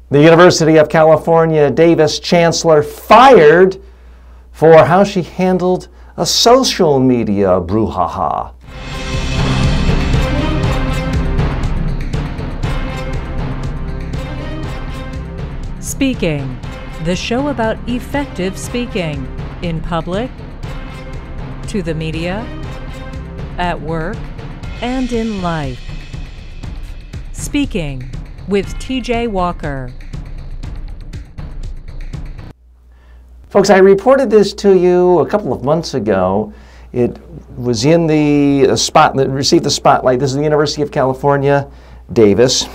The University of California Davis chancellor fired for how she handled a social media brouhaha. Speaking, the show about effective speaking in public, to the media, at work, and in life. Speaking with TJ Walker. Folks, I reported this to you a couple of months ago. It was in the spot that received the spotlight. This is the University of California, Davis.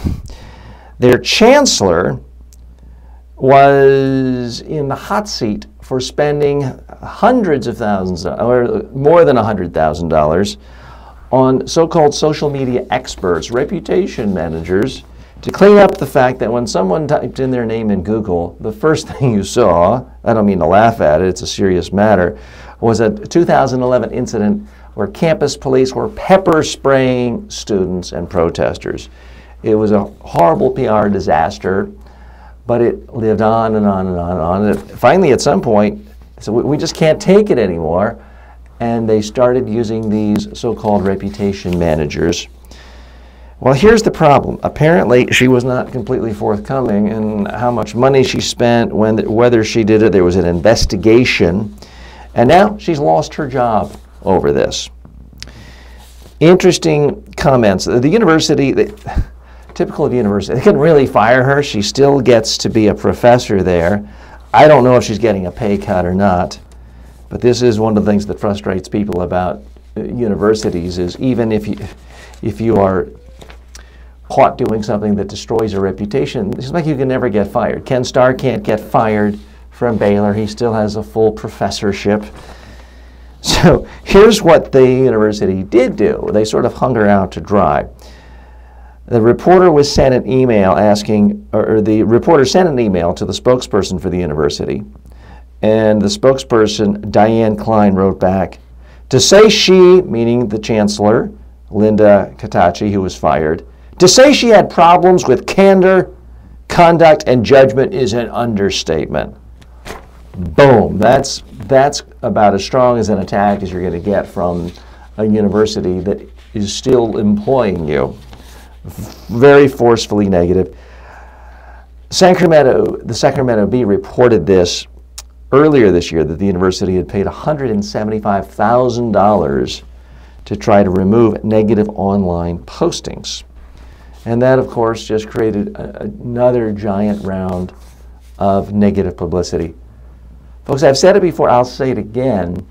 Their chancellor was in the hot seat for spending hundreds of thousands, or more than $100,000, on so-called social media experts, reputation managers, to clean up the fact that when someone typed in their name in Google, the first thing you saw, I don't mean to laugh at it, it's a serious matter, was a 2011 incident where campus police were pepper spraying students and protesters. It was a horrible PR disaster, but it lived on and on and on and on. And finally, at some point, so we just can't take it anymore, and they started using these so-called reputation managers. Well, here's the problem. Apparently, she was not completely forthcoming in how much money she spent, whether she did it. There was an investigation, and now she's lost her job over this. Interesting comments. The university, typical of university, they couldn't really fire her. She still gets to be a professor there. I don't know if she's getting a pay cut or not, but this is one of the things that frustrates people about universities, is even if you are caught doing something that destroys a reputation, it's like you can never get fired. Ken Starr can't get fired from Baylor. He still has a full professorship. So here's what the university did do. They sort of hung her out to dry. The reporter was sent an email asking, or the reporter sent an email to the spokesperson for the university, and the spokesperson, Diane Klein, wrote back, to say she, meaning the chancellor, Linda Catachi, who was fired, to say she had problems with candor, conduct, and judgment is an understatement. Boom. That's about as strong as an attack as you're going to get from a university that is still employing you. Very forcefully negative. The Sacramento Bee reported this earlier this year, that the university had paid $175,000 to try to remove negative online postings. And that, of course, just created another giant round of negative publicity. Folks, I've said it before, I'll say it again.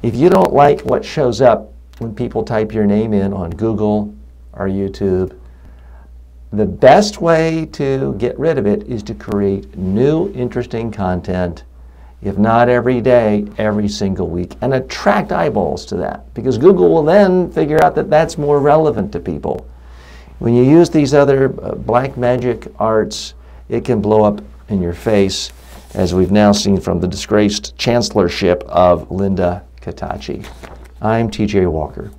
If you don't like what shows up when people type your name in on Google or YouTube, the best way to get rid of it is to create new, interesting content, if not every day, every single week, and attract eyeballs to that. Because Google will then figure out that that's more relevant to people. When you use these other black magic arts, it can blow up in your face, as we've now seen from the disgraced chancellorship of Linda Catachi. I'm TJ Walker.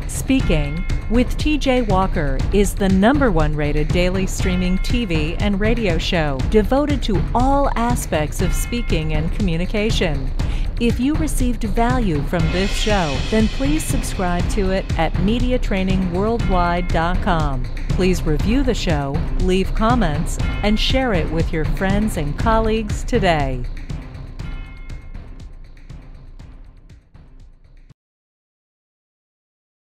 Speaking with TJ Walker is the #1 rated daily streaming TV and radio show devoted to all aspects of speaking and communication. If you received value from this show, then please subscribe to it at MediaTrainingWorldwide.com. Please review the show, leave comments, and share it with your friends and colleagues today.